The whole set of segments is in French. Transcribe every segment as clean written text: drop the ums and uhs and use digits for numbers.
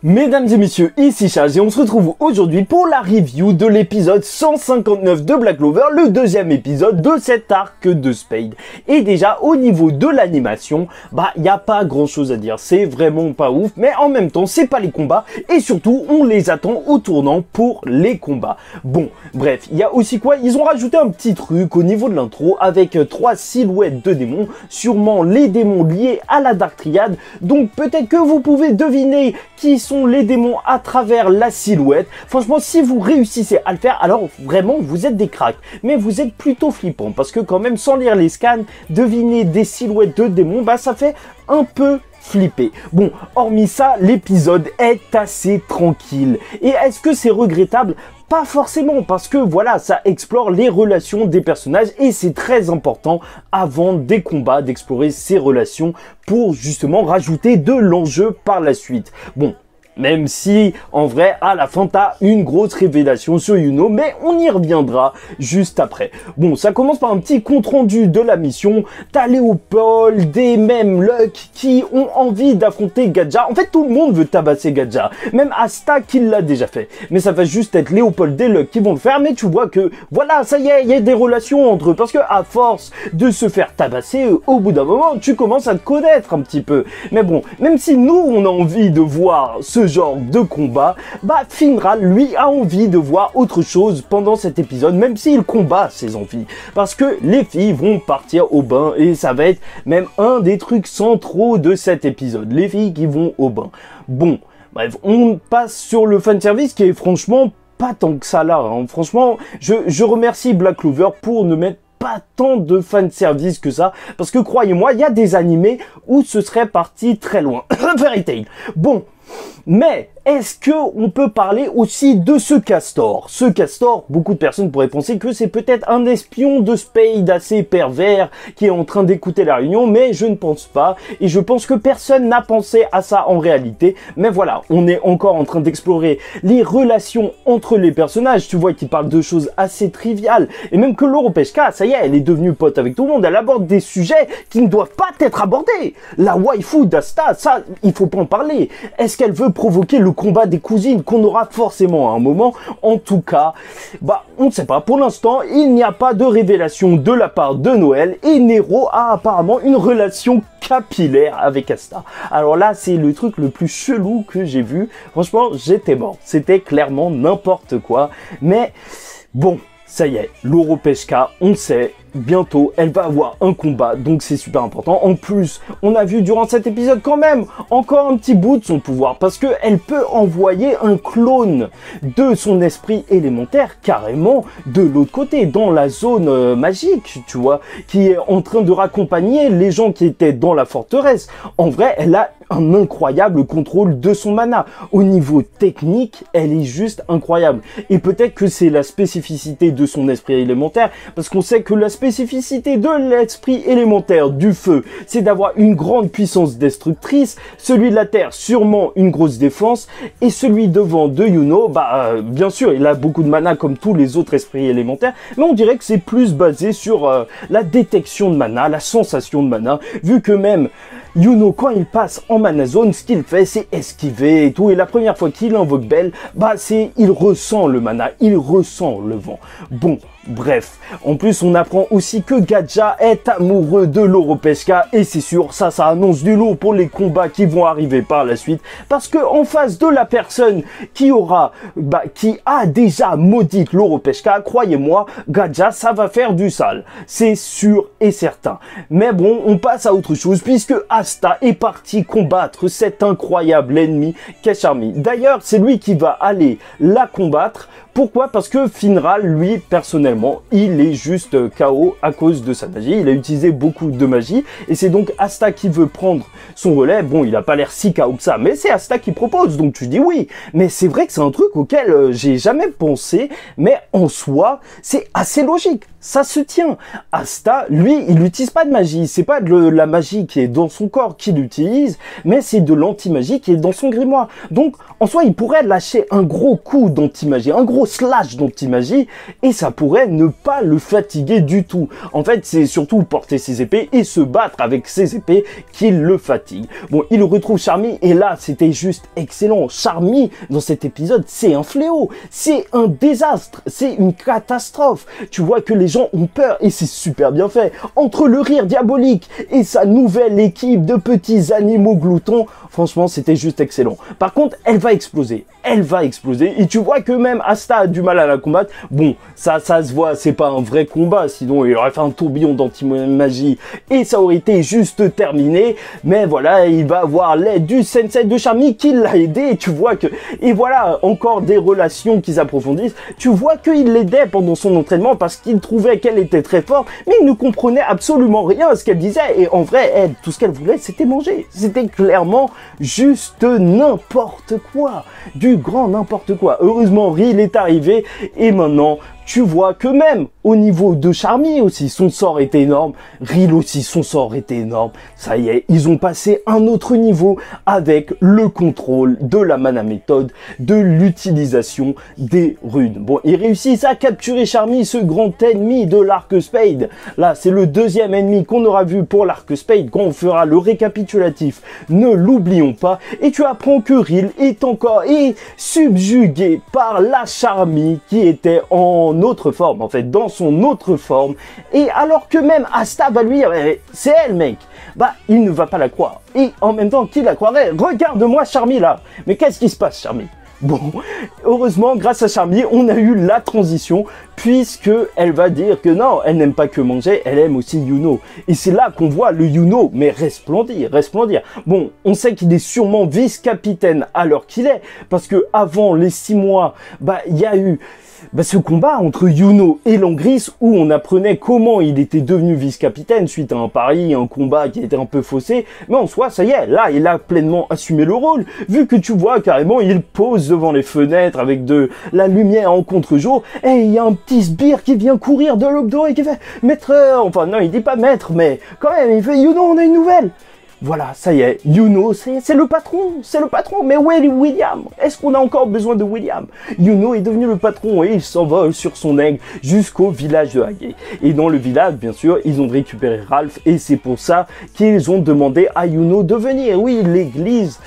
Mesdames et messieurs, ici Chaz et on se retrouve aujourd'hui pour la review de l'épisode 159 de Black Clover, le deuxième épisode de cet arc de Spade. Et déjà, au niveau de l'animation, il n'y a pas grand chose à dire, c'est vraiment pas ouf, mais en même temps, c'est pas les combats, et surtout, on les attend au tournant pour les combats. Bon, bref, il y a aussi quoi? Ils ont rajouté un petit truc au niveau de l'intro, avec 3 silhouettes de démons, sûrement les démons liés à la Dark Triad, donc peut-être que vous pouvez deviner qui sont les démons à travers la silhouette. Franchement, si vous réussissez à le faire, alors vraiment, vous êtes des cracks. Mais vous êtes plutôt flippant, parce que quand même, sans lire les scans, deviner des silhouettes de démons, ça fait un peu flipper. Bon, hormis ça, l'épisode est assez tranquille. Et est-ce que c'est regrettable ? Pas forcément, parce que voilà, ça explore les relations des personnages et c'est très important avant des combats d'explorer ces relations pour justement rajouter de l'enjeu par la suite. Bon, même si, en vrai, à la fin, t'as une grosse révélation sur Yuno, mais on y reviendra juste après. Bon, ça commence par un petit compte-rendu de la mission. T'as Léopold et même Luck qui ont envie d'affronter Gadja. En fait, tout le monde veut tabasser Gadja. Même Asta qui l'a déjà fait. Mais ça va juste être Léopold et Luck qui vont le faire. Mais tu vois que, voilà, ça y est, il y a des relations entre eux. Parce que, à force de se faire tabasser, au bout d'un moment, tu commences à te connaître un petit peu. Mais bon, même si nous, on a envie de voir ce genre de combat, Finral, lui, a envie de voir autre chose pendant cet épisode, même s'il combat ses envies. Parce que les filles vont partir au bain, et ça va être même un des trucs centraux de cet épisode. Les filles qui vont au bain. Bon, bref, on passe sur le fanservice qui est franchement pas tant que ça là. Hein. Franchement, je remercie Black Clover pour ne mettre pas tant de fanservice que ça, parce que croyez-moi, il y a des animés où ce serait parti très loin. Fairy Tail. Bon, mais est-ce que on peut parler aussi de ce Castor? Ce Castor, beaucoup de personnes pourraient penser que c'est peut-être un espion de Spade assez pervers qui est en train d'écouter la réunion, mais je ne pense pas, et je pense que personne n'a pensé à ça en réalité. Mais voilà, on est encore en train d'explorer les relations entre les personnages. Tu vois qu'ils parlent de choses assez triviales, et même que l'Europeshka, ça y est, elle est devenue pote avec tout le monde, elle aborde des sujets qui ne doivent pas être abordés. La waifu d'Asta, ça, il faut pas en parler. Est-ce qu'elle veut provoquer le combat des cousines qu'on aura forcément à un moment? En tout cas, on ne sait pas. Pour l'instant, il n'y a pas de révélation de la part de Noël et Nero a apparemment une relation capillaire avec Asta. Alors là, c'est le truc le plus chelou que j'ai vu. Franchement, j'étais mort. C'était clairement n'importe quoi. Mais bon, ça y est, l'Europeshka, on sait, bientôt, elle va avoir un combat, donc c'est super important. En plus, on a vu durant cet épisode quand même encore un petit bout de son pouvoir, parce que elle peut envoyer un clone de son esprit élémentaire carrément de l'autre côté, dans la zone magique, tu vois, qui est en train de raccompagner les gens qui étaient dans la forteresse. En vrai, elle a un incroyable contrôle de son mana. Au niveau technique, elle est juste incroyable. Et peut-être que c'est la spécificité de son esprit élémentaire, parce qu'on sait que la spécificité de l'esprit élémentaire du feu, c'est d'avoir une grande puissance destructrice, celui de la terre, sûrement une grosse défense, et celui devant de Yuno, bien sûr, il a beaucoup de mana comme tous les autres esprits élémentaires, mais on dirait que c'est plus basé sur la détection de mana, la sensation de mana, vu que même Yuno, quand il passe en mana zone, ce qu'il fait, c'est esquiver et tout. Et la première fois qu'il invoque Belle, il ressent le mana, il ressent le vent. Bon, bref. En plus, on apprend aussi que Gadja est amoureux de l'Europeshka. Et c'est sûr, ça annonce du lourd pour les combats qui vont arriver par la suite. Parce que en face de la personne qui a déjà maudit l'Europeshka, croyez-moi, Gadja, ça va faire du sale. C'est sûr et certain. Mais bon, on passe à autre chose, puisque Asta est parti combattre cet incroyable ennemi qu'est Charmy. D'ailleurs, c'est lui qui va aller la combattre. Pourquoi? Parce que Finral, lui, personnellement, il est juste KO à cause de sa magie. Il a utilisé beaucoup de magie. Et c'est donc Asta qui veut prendre son relais. Bon, il a pas l'air si KO que ça, mais c'est Asta qui propose. Donc tu dis oui. Mais c'est vrai que c'est un truc auquel j'ai jamais pensé. Mais en soi, c'est assez logique. Ça se tient. Asta, lui, il n'utilise pas de magie. C'est pas de la magie qui est dans son corps qu'il utilise, mais c'est de l'anti-magie qui est dans son grimoire. Donc, en soi, il pourrait lâcher un gros coup d'anti-magie, un gros gros slash d'anti-magie et ça pourrait ne pas le fatiguer du tout. En fait, c'est surtout porter ses épées et se battre avec ses épées qui le fatigue. Bon, il retrouve Charmy et là, c'était juste excellent. Charmy, dans cet épisode, c'est un fléau, c'est un désastre, c'est une catastrophe. Tu vois que les gens ont peur et c'est super bien fait. Entre le rire diabolique et sa nouvelle équipe de petits animaux gloutons, franchement, c'était juste excellent. Par contre, elle va exploser. Elle va exploser. Et tu vois que même Asta a du mal à la combattre. Bon, ça se voit, c'est pas un vrai combat. Sinon, il aurait fait un tourbillon d'anti-magie et ça aurait été juste terminé. Mais voilà, il va avoir l'aide du sensei de Charmy qui l'a aidé. Et tu vois que... Et voilà, encore des relations qui s'approfondissent. Tu vois qu'il l'aidait pendant son entraînement parce qu'il trouvait qu'elle était très forte. Mais il ne comprenait absolument rien à ce qu'elle disait. Et en vrai, elle, tout ce qu'elle voulait, c'était manger. C'était clairement juste n'importe quoi. Du grand n'importe quoi. Heureusement, Ril est arrivé et maintenant, tu vois que même au niveau de Charmy aussi, son sort était énorme. Ril aussi, son sort était énorme. Ça y est, ils ont passé un autre niveau avec le contrôle de la mana méthode, de l'utilisation des runes. Bon, ils réussissent à capturer Charmy, ce grand ennemi de l'Arc Spade. Là, c'est le deuxième ennemi qu'on aura vu pour l'Arc Spade quand on fera le récapitulatif. Ne l'oublions pas. Et tu apprends que Ril est encore subjugué par la Charmy qui était en autre forme, en fait, dans son autre forme. Et alors que même Asta va lui dire, c'est elle, mec, bah, il ne va pas la croire. Et en même temps, qui la croirait? Regarde-moi Charmy, là. Mais qu'est-ce qui se passe, Charmy? Bon, heureusement, grâce à Charmy, on a eu la transition, puisque elle va dire que non, elle n'aime pas que manger, elle aime aussi Yuno. Et c'est là qu'on voit le Yuno, mais resplendir, resplendir. Bon, on sait qu'il est sûrement vice-capitaine à l'heure qu'il est, parce que avant les 6 mois, bah, il y a eu ce combat entre Yuno et Langris où on apprenait comment il était devenu vice-capitaine suite à un pari, un combat qui était un peu faussé. Mais en soi, ça y est, là, il a pleinement assumé le rôle. Vu que tu vois, carrément, il pose devant les fenêtres avec de la lumière en contre-jour. Et il y a un petit sbire qui vient courir de l'aube dorée et qui fait « Maître !» Enfin, non, il dit pas « Maître », mais quand même, il fait « Yuno, on a une nouvelle !» Voilà, ça y est, Yuno, c'est le patron, mais où est William? Est-ce qu'on a encore besoin de William? Yuno est devenu le patron et il s'envole sur son aigle jusqu'au village de Hage. Et dans le village, bien sûr, ils ont récupéré Ralph et c'est pour ça qu'ils ont demandé à Yuno de venir. Oui, l'église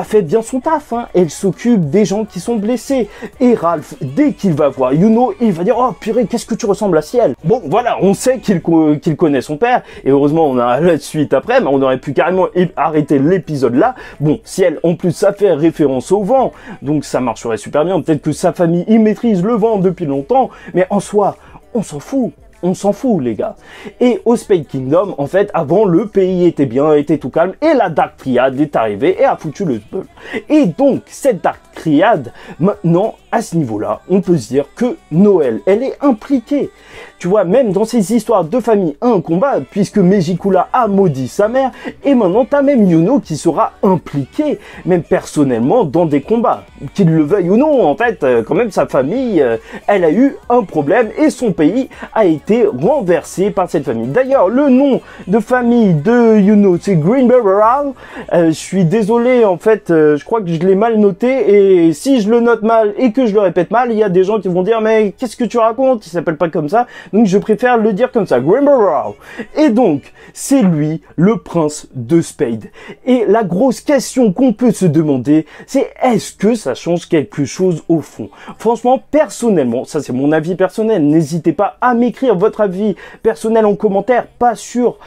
fait bien son taf, hein. Elle s'occupe des gens qui sont blessés. Et Ralph, dès qu'il va voir Yuno, il va dire « Oh purée, qu'est-ce que tu ressembles à Ciel ?» Bon, voilà, on sait qu'il connaît son père. Et heureusement, on a la suite après, mais on aurait pu carrément arrêter l'épisode là. Bon, Ciel, en plus, ça fait référence au vent. Donc ça marcherait super bien. Peut-être que sa famille, il maîtrise le vent depuis longtemps. Mais en soi, on s'en fout. On s'en fout, les gars. Et au Spade Kingdom, en fait, avant, le pays était bien, était tout calme, et la Dark Triad est arrivée et a foutu le spell. Et donc, cette Dark Triad, maintenant, à ce niveau-là, on peut se dire que Noël, elle est impliquée. Tu vois, même dans ces histoires de famille, un combat, puisque Megikula a maudit sa mère, et maintenant, t'as même Yuno qui sera impliqué, même personnellement, dans des combats. Qu'il le veuille ou non, en fait, quand même, sa famille, elle a eu un problème, et son pays a été renversé par cette famille. D'ailleurs, le nom de famille de Yuno, c'est Greenbarrel. Je suis désolé, en fait, je crois que je l'ai mal noté, et si je le note mal et que je le répète mal, il y a des gens qui vont dire, mais qu'est-ce que tu racontes? Il s'appelle pas comme ça. Donc je préfère le dire comme ça, Greenbarrel. Et donc, c'est lui, le prince de Spade. Et la grosse question qu'on peut se demander, c'est est-ce que ça change quelque chose au fond? Franchement, personnellement, ça c'est mon avis personnel, n'hésitez pas à m'écrire votre avis personnel en commentaire, pas sur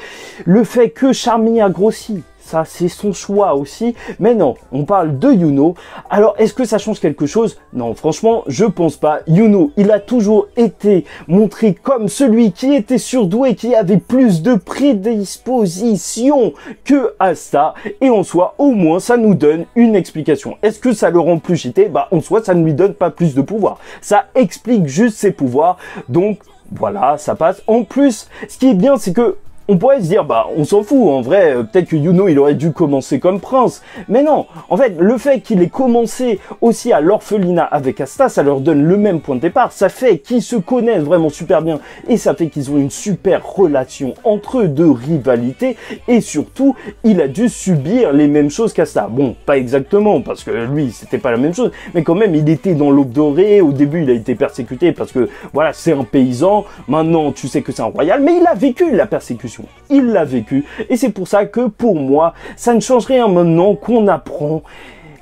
le fait que Charmy a grossi. Ça, c'est son choix aussi. Mais non, on parle de Yuno. Alors, est-ce que ça change quelque chose? Non, franchement, je pense pas. Yuno, il a toujours été montré comme celui qui était surdoué, qui avait plus de prédisposition que Asta. Et en soi, au moins, ça nous donne une explication. Est-ce que ça le rend plus cheaté? Bah, en soi, ça ne lui donne pas plus de pouvoir. Ça explique juste ses pouvoirs. Donc, voilà, ça passe. En plus, ce qui est bien, c'est que On pourrait se dire, bah, on s'en fout, en vrai, peut-être que Yuno, il aurait dû commencer comme prince. Mais non, en fait, le fait qu'il ait commencé aussi à l'orphelinat avec Asta, ça leur donne le même point de départ. Ça fait qu'ils se connaissent vraiment super bien et ça fait qu'ils ont une super relation entre eux de rivalité et surtout, il a dû subir les mêmes choses qu'Asta. Bon, pas exactement, parce que lui, c'était pas la même chose, mais quand même, il était dans l'aube dorée. Au début, il a été persécuté parce que, voilà, c'est un paysan. Maintenant, tu sais que c'est un royal, mais il a vécu la persécution. Il l'a vécu et c'est pour ça que, pour moi, ça ne change rien maintenant qu'on apprend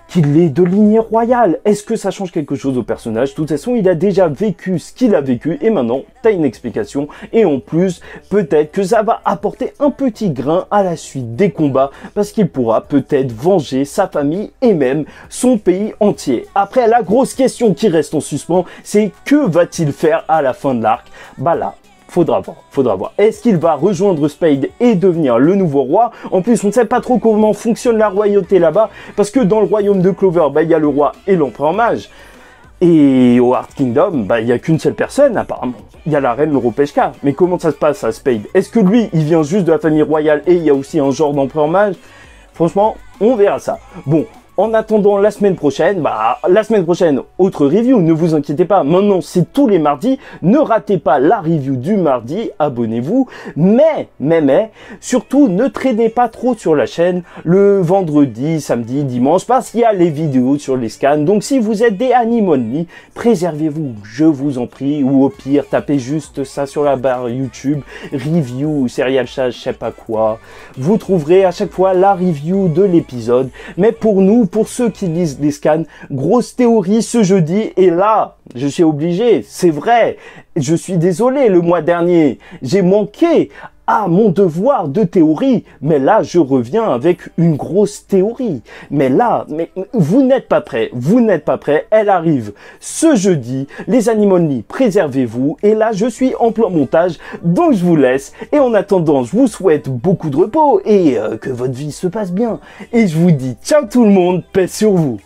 qu'il est de lignée royale. Est-ce que ça change quelque chose au personnage? De toute façon, il a déjà vécu ce qu'il a vécu et maintenant, t'as une explication. Et en plus, peut-être que ça va apporter un petit grain à la suite des combats parce qu'il pourra peut-être venger sa famille et même son pays entier. Après, la grosse question qui reste en suspens, c'est que va-t-il faire à la fin de l'arc? Bah là, faudra voir. Est-ce qu'il va rejoindre Spade et devenir le nouveau roi? En plus, on ne sait pas trop comment fonctionne la royauté là-bas, parce que dans le royaume de Clover, bah, il y a le roi et l'empereur mage. Et au Heart Kingdom, bah, il n'y a qu'une seule personne, apparemment. Il y a la reine Loro-Peshka. Mais comment ça se passe à Spade? Est-ce que lui, il vient juste de la famille royale et il y a aussi un genre d'empereur mage? Franchement, on verra ça. Bon. En attendant la semaine prochaine, autre review, ne vous inquiétez pas, maintenant c'est tous les mardis, ne ratez pas la review du mardi, abonnez-vous, mais, surtout ne traînez pas trop sur la chaîne le vendredi, samedi, dimanche, parce qu'il y a les vidéos sur les scans, donc si vous êtes des anime only, préservez-vous, je vous en prie, ou au pire, tapez juste ça sur la barre YouTube, review, serial chat, je sais pas quoi, vous trouverez à chaque fois la review de l'épisode, mais pour nous, pour ceux qui lisent des scans, grosse théorie ce jeudi, et là, je suis obligé, c'est vrai, je suis désolé, le mois dernier, j'ai manqué à mon devoir de théorie, mais là, je reviens avec une grosse théorie. Mais là, vous n'êtes pas prêts, elle arrive ce jeudi, les anime only, préservez-vous, et là, je suis en plein montage, donc je vous laisse, et en attendant, je vous souhaite beaucoup de repos, et que votre vie se passe bien, et je vous dis ciao tout le monde, paix sur vous.